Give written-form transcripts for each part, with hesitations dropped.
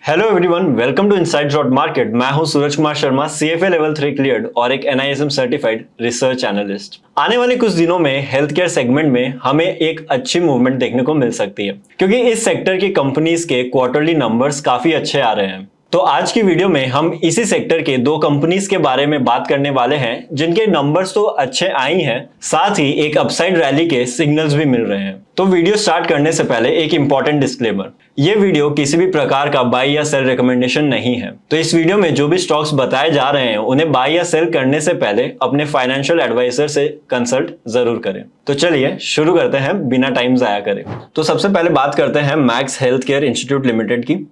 Hello everyone, welcome to inside dot market. मैं हूं Suraj Kumar Sharma, CFA level 3 cleared और एक एनआईएसएम सर्टिफाइड रिसर्च एनालिस्ट। आने वाले कुछ दिनों में हेल्थ केयर सेगमेंट में हमें एक अच्छी मूवमेंट देखने को मिल सकती है, क्योंकि इस सेक्टर की कंपनीज के क्वार्टरली नंबर्स काफी अच्छे आ रहे हैं। तो आज की वीडियो में हम इसी सेक्टर के दो कंपनीज के बारे में बात करने वाले हैं जिनके नंबर्स तो अच्छे आए हैं, साथ ही एक अपसाइड रैली के सिग्नल्स भी मिल रहे हैं। तो वीडियो स्टार्ट करने से पहले एक इंपॉर्टेंट डिस्क्लेमर, ये वीडियो किसी भी प्रकार का बाय या सेल रिकमेंडेशन नहीं है। तो इस वीडियो में जो भी स्टॉक्स बताए जा रहे हैं उन्हें बाय या सेल करने से पहले अपने फाइनेंशियल एडवाइजर से कंसल्ट जरूर करें। तो चलिए शुरू करते हैं बिना टाइम जाया करे। तो सबसे पहले बात करते हैं Max Health care institute limited की।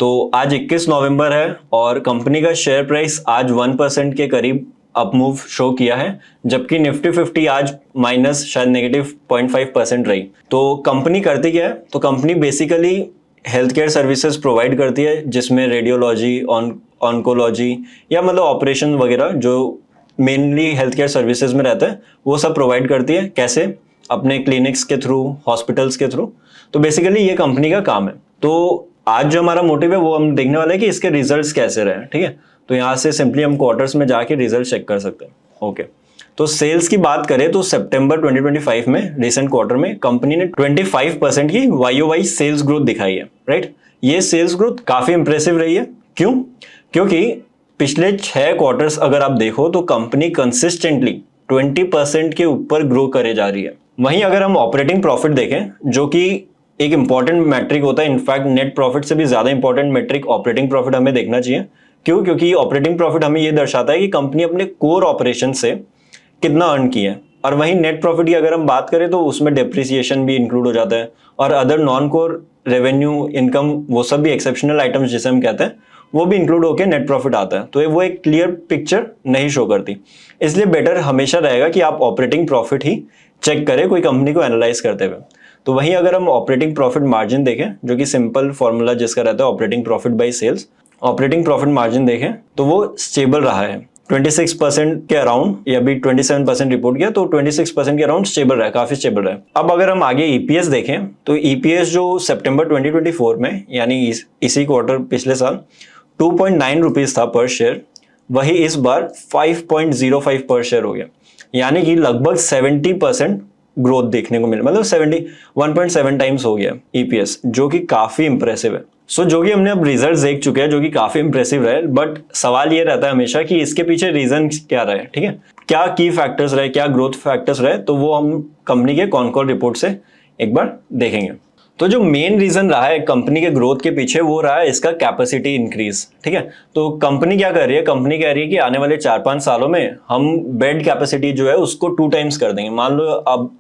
तो आज 21 नवंबर है और कंपनी का शेयर प्राइस आज 1% के करीब अप मूव शो किया है, जबकि निफ्टी 50 आज माइनस शायद नेगेटिव 0.5% रही। तो कंपनी करती क्या है? तो company basically health care services provide करती है, जिसमें रेडियोलॉजी, ऑन्कोलॉजी या मतलब ऑपरेशन वगैरह जो मेनली हेल्थ केयर सर्विसेज में रहता है वो सब प्रोवाइड करती है। कैसे? अपने क्लिनिक्स के थ्रू, हॉस्पिटल्स के थ्रू। तो बेसिकली ये कंपनी का काम है। तो आज जो हमारा मोटिव है वो हम देखने वाले हैं कि इसके रिजल्ट्स कैसे रहे। ठीक है, तो यहाँ से सिंपली हम क्वार्टर्स में जाके रिजल्ट चेक कर सकते हैं। ओके, तो सेल्स की बात करें तो सितंबर 2025 में रिसेंट क्वार्टर में कंपनी ने 25% की वाईओवाई सेल्स ग्रोथ दिखाई है। राइट, ये सेल्स ग्रोथ काफी इंप्रेसिव रही है। क्यों? क्योंकि पिछले 6 क्वार्टर्स अगर आप देखो तो कंपनी कंसिस्टेंटली 20% के ऊपर ग्रो करे जा रही है। वहीं अगर हम ऑपरेटिंग प्रॉफिट देखें, जो कि एक इंपॉर्टेंट मैट्रिक होता है, इनफैक्ट नेट प्रॉफिट से भी ज्यादा इंपॉर्टेंट मैट्रिक ऑपरेटिंग प्रॉफिट हमें देखना चाहिए। क्यों? क्योंकि ऑपरेटिंग प्रॉफिट हमें यह दर्शाता है कि कंपनी अपने कोर ऑपरेशन से कितना अर्न किया है। और वहीं नेट प्रॉफिट की अगर हम बात करें तो उसमें डेप्रिसिएशन भी इंक्लूड हो जाता है और other non core revenue, income, वो सब भी एक्सेप्शनल आइटम्स जिसे हम कहते हैं वो भी इंक्लूड होकर नेट प्रॉफिट आता है। तो वो एक क्लियर पिक्चर नहीं शो करती। इसलिए बेटर हमेशा रहेगा कि आप ऑपरेटिंग प्रॉफिट ही चेक करें कोई कंपनी को एनालाइज करते हुए। तो वहीं अगर हम ऑपरेटिंग प्रॉफिट मार्जिन देखें, जो कि सिंपल फॉर्मूला जिसका रहता है operating profit by sales, operating profit margin देखें तो वो स्टेबल रहा है 26% के अराउंड, या भी 27% रिपोर्ट किया, तो 26% के अराउंड स्टेबल रहा है, काफी स्टेबल रहा है। अब अगर हम आगे ईपीएस देखें तो ईपीएस जो सितंबर 2024 में यानी इसी क्वार्टर पिछले साल 2.9 रुपीज था पर शेयर, वही इस बार 5.05 पर शेयर हो गया। यानी कि लगभग 70% ग्रोथ देखने को मिला, मतलब 1.7 टाइम्स हो गया ईपीएस, जो कि काफी इंप्रेसिव है। सो जो कि हमने अब रिजल्ट्स देख चुके हैं जो कि काफी इंप्रेसिव रहे, बट सवाल ये रहता है हमेशा कि इसके पीछे रीजन क्या रहे। ठीक है, क्या की फैक्टर्स रहे, क्या ग्रोथ फैक्टर्स रहे, तो वो हम कंपनी के कॉन रिपोर्ट से एक बार देखेंगे। तो जो मेन रीजन रहा है कंपनी के ग्रोथ के पीछे वो रहा है इसका कैपेसिटी इंक्रीज। ठीक है, तो कंपनी क्या कर रही है? कंपनी कह रही है कि आने वाले 4-5 सालों में हम बेड कैपेसिटी जो है उसको 2 टाइम्स कर देंगे। मान लो अब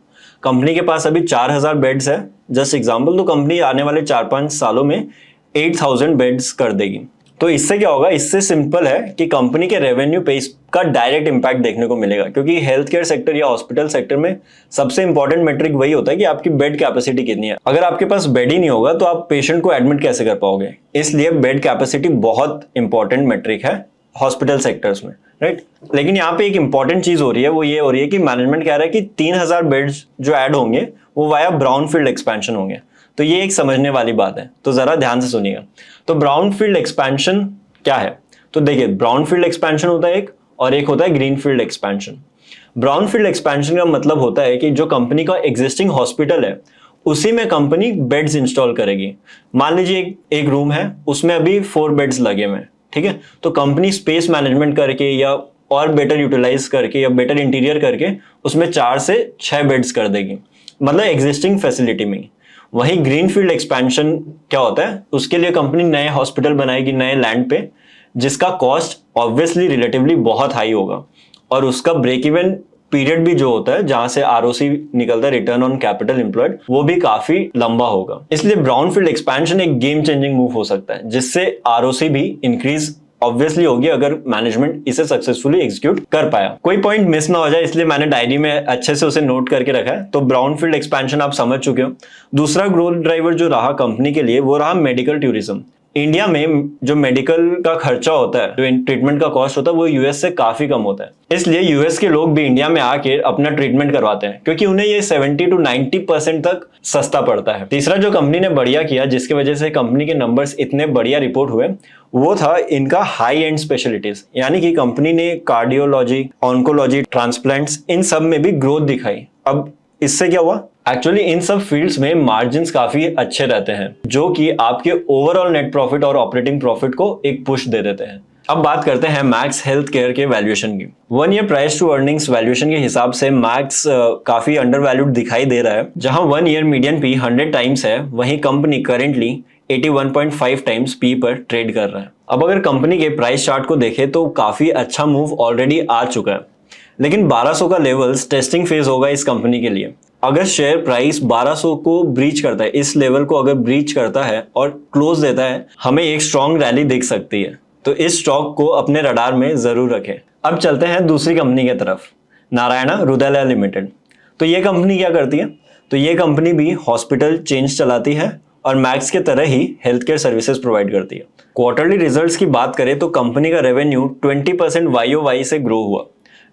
कंपनी के पास अभी 4000 बेड्स है, जस्ट एग्जांपल, तो कंपनी आने वाले 4-5 सालों में 8000 बेड्स कर देगी। तो इससे क्या होगा? इससे सिंपल है कि कंपनी के रेवेन्यू पे इसका डायरेक्ट इंपैक्ट देखने को मिलेगा, क्योंकि हेल्थ केयर सेक्टर या हॉस्पिटल सेक्टर में सबसे इंपॉर्टेंट मेट्रिक वही होता है कि आपकी बेड कैपेसिटी कितनी है। अगर आपके पास बेड ही नहीं होगा तो आप पेशेंट को एडमिट कैसे कर पाओगे? इसलिए बेड कैपेसिटी बहुत इंपॉर्टेंट मेट्रिक है हॉस्पिटल सेक्टर्स में। राइट, लेकिन यहाँ पे एक इंपॉर्टेंट चीज हो रही है, वो ये हो रही है कि मैनेजमेंट कह रहा है कि 3000 बेड्स जो ऐड होंगे वो वाया ब्राउनफील्ड एक्सपेंशन होंगे। तो ये एक समझने वाली बात है, तो जरा ध्यान से सुनिएगा। तो ब्राउनफील्ड एक्सपेंशन क्या है? तो देखिए, ब्राउनफील्ड एक्सपेंशन होता है एक, और एक होता है ग्रीनफील्ड एक्सपेंशन। ब्राउनफील्ड एक्सपेंशन का मतलब होता है कि जो कंपनी का एग्जिस्टिंग हॉस्पिटल है उसी में कंपनी बेड्स इंस्टॉल करेगी। मान लीजिए एक रूम है, उसमें अभी 4 बेड्स लगे हुए हैं। ठीक है, तो कंपनी स्पेस मैनेजमेंट करके या और बेटर यूटिलाइज करके या बेटर इंटीरियर करके उसमें 4 से 6 बेड्स कर देगी, मतलब एग्जिस्टिंग फैसिलिटी में। वहीं ग्रीनफील्ड एक्सपेंशन क्या होता है? उसके लिए कंपनी नए हॉस्पिटल बनाएगी नए लैंड पे, जिसका कॉस्ट ऑब्वियसली रिलेटिवली बहुत हाई होगा, और उसका ब्रेक इवन पीरियड भी जो होता है जहां से आरओसी निकलता है, रिटर्न ऑन कैपिटल एम्प्लॉयड, वो भी काफी लंबा होगा। इसलिए ब्राउनफील्ड एक्सपेंशन एक गेम चेंजिंग मूव हो सकता है, जिससे आरओसी भी इंक्रीज ऑब्वियसली होगी अगर मैनेजमेंट इसे सक्सेसफुली एग्जीक्यूट कर पाया। कोई पॉइंट मिस ना हो जाए इसलिए मैंने डायरी में अच्छे से उसे नोट करके रखा है। तो ब्राउनफील्ड एक्सपेंशन आप समझ चुके हो। दूसरा ग्रोथ ड्राइवर जो रहा कंपनी के लिए वो रहा मेडिकल टूरिज्म। इंडिया में जो मेडिकल का खर्चा होता है, जो ट्रीटमेंट का कॉस्ट होता है, वो यूएस से काफी कम होता है। इसलिए यूएस के लोग भी इंडिया में आके अपना ट्रीटमेंट करवाते हैं क्योंकि उन्हें ये 70 to 90% तक सस्ता पड़ता है। तीसरा जो कंपनी ने बढ़िया किया, जिसकी वजह से कंपनी के नंबर्स इतने बढ़िया रिपोर्ट हुए, वो था इनका हाई एंड स्पेशलिटीज। यानी कि कंपनी ने कार्डियोलॉजी, ऑन्कोलॉजी, ट्रांसप्लांट्स, इन सब में भी ग्रोथ दिखाई। अब इससे क्या हुआ, एक्चुअली इन सब फील्ड्स में मार्जिन्स काफी अच्छे रहते हैं, जो कि आपके ओवरऑल नेट प्रॉफिट और ऑपरेटिंग प्रॉफिट को एक पुश दे देते हैं। अब बात करते हैं मैक्स हेल्थ केयर के वैल्यूएशन की। 1 year price to earnings valuation के हिसाब से मैक्स काफी अंडर वैल्यूड दिखाई दे रहा है। जहां 1 ईयर मीडियन पी 100 टाइम्स है, वहीं कंपनी करेंटली 81.5 टाइम्स पी पर ट्रेड कर रहा है। अब अगर कंपनी के प्राइस चार्ट को देखें तो काफी अच्छा मूव ऑलरेडी आ चुका है, लेकिन 1200 का लेवल्स टेस्टिंग फेज होगा इस कंपनी के लिए। अगर शेयर प्राइस 1200 को ब्रीच करता है, इस लेवल को अगर ब्रीच करता है और क्लोज देता है, हमें एक स्ट्रॉन्ग रैली दिख सकती है। तो इस स्टॉक को अपने रडार में जरूर रखें। अब चलते हैं दूसरी कंपनी की तरफ, नारायणा हृदयालय लिमिटेड। तो ये कंपनी क्या करती है, तो ये कंपनी भी हॉस्पिटल चेंज चलाती है और मैक्स के तरह ही हेल्थ केयर सर्विसेज प्रोवाइड करती है। क्वार्टरली रिजल्ट्स की बात करें तो कंपनी का रेवेन्यू 20% YOY से ग्रो हुआ,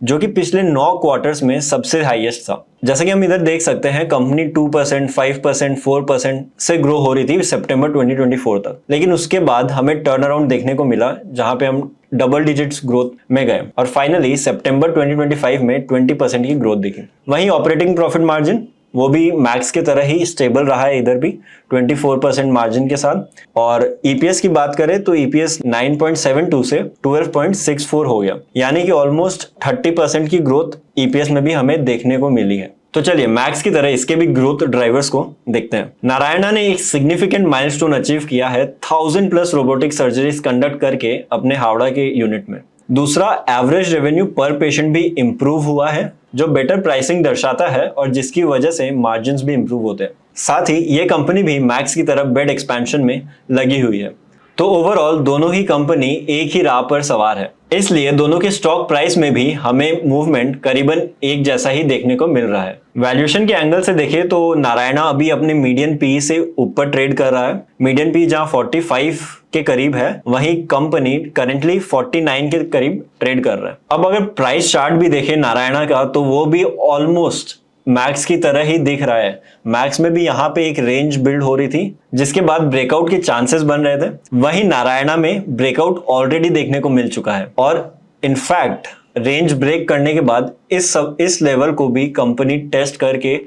जो कि पिछले 9 क्वार्टर्स में सबसे हाईएस्ट था। जैसा कि हम इधर देख सकते हैं, कंपनी 2%, 5%, 4% से ग्रो हो रही थी सितंबर 2024 तक, लेकिन उसके बाद हमें टर्न अराउंड देखने को मिला, जहां पे हम डबल डिजिट्स ग्रोथ में गए और फाइनली सितंबर 2025 में 20% की ग्रोथ दिखी। वहीं ऑपरेटिंग प्रॉफिट मार्जिन वो भी मैक्स के तरह ही स्टेबल रहा है, इधर भी 24% मार्जिन के साथ। और ईपीएस की बात करें तो ईपीएस 9.72 से 12.64 हो गया, यानी कि ऑलमोस्ट 30% की ग्रोथ ईपीएस में भी हमें देखने को मिली है। तो चलिए मैक्स की तरह इसके भी ग्रोथ ड्राइवर्स को देखते हैं। नारायणा ने एक सिग्निफिकेंट माइलस्टोन अचीव किया है 1000+ रोबोटिक सर्जरीज कंडक्ट करके अपने हावड़ा के यूनिट में। दूसरा, एवरेज रेवेन्यू पर पेशेंट भी इंप्रूव हुआ है, जो बेटर प्राइसिंग दर्शाता है और जिसकी वजह से मार्जिन्स भी इंप्रूव होते हैं। साथ ही ये कंपनी भी मैक्स की तरफ बेड एक्सपेंशन में लगी हुई है। तो ओवरऑल दोनों ही कंपनी एक ही राह पर सवार है, इसलिए दोनों के स्टॉक प्राइस में भी हमें मूवमेंट करीबन एक जैसा ही देखने को मिल रहा है। वैल्यूएशन के एंगल से देखें तो नारायणा अभी अपने मीडियन पी से ऊपर ट्रेड कर रहा है। मीडियन पी जहां 45 के करीब है, वहीं कंपनी करेंटली 49 के करीब ट्रेड कर रहा है। अब अगर प्राइस चार्ट भी देखें नारायणा का, तो वो भी ऑलमोस्ट मैक्स की तरह ही दिख रहा है। मैक्स में भी यहाँ पे एक रेंज बिल्ड हो रही थी, जिसके बाद ब्रेकआउट के चांसेस बन रहे थे। वहीं नारायणा में ब्रेकआउट ऑलरेडी देखने को मिल चुका है और इनफैक्ट रेंज ब्रेक करने के बाद इस लेवल को भी कंपनी टेस्ट करके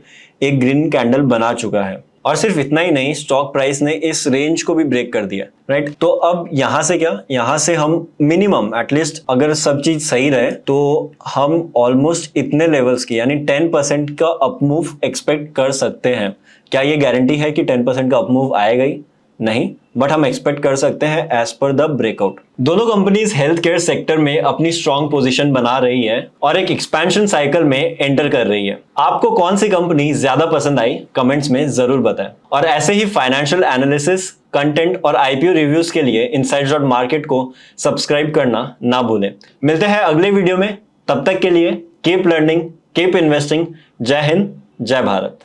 एक ग्रीन कैंडल बना चुका है। और सिर्फ इतना ही नहीं, स्टॉक प्राइस ने इस रेंज को भी ब्रेक कर दिया, राइट। तो अब यहां से क्या, यहां से हम मिनिमम एटलीस्ट अगर सब चीज सही रहे तो हम ऑलमोस्ट इतने लेवल्स की यानी 10% का अपमूव एक्सपेक्ट कर सकते हैं। क्या ये गारंटी है कि 10% का अपमूव आएगा ही? नहीं, बट हम एक्सपेक्ट कर सकते हैं एज पर द ब्रेकआउट। दोनों कंपनीज हेल्थ केयर सेक्टर में अपनी स्ट्रॉन्ग पोजीशन बना रही है और एक एक्सपेंशन साइकिल में एंटर कर रही है। आपको कौन सी कंपनी ज्यादा पसंद आई, कमेंट्स में जरूर बताएं। और ऐसे ही फाइनेंशियल एनालिसिस, कंटेंट और आईपीओ रिव्यूज के लिए insights.market को सब्सक्राइब करना ना भूलें। मिलते हैं अगले वीडियो में, तब तक के लिए कीप लर्निंग, कीप इन्वेस्टिंग। जय हिंद, जय भारत।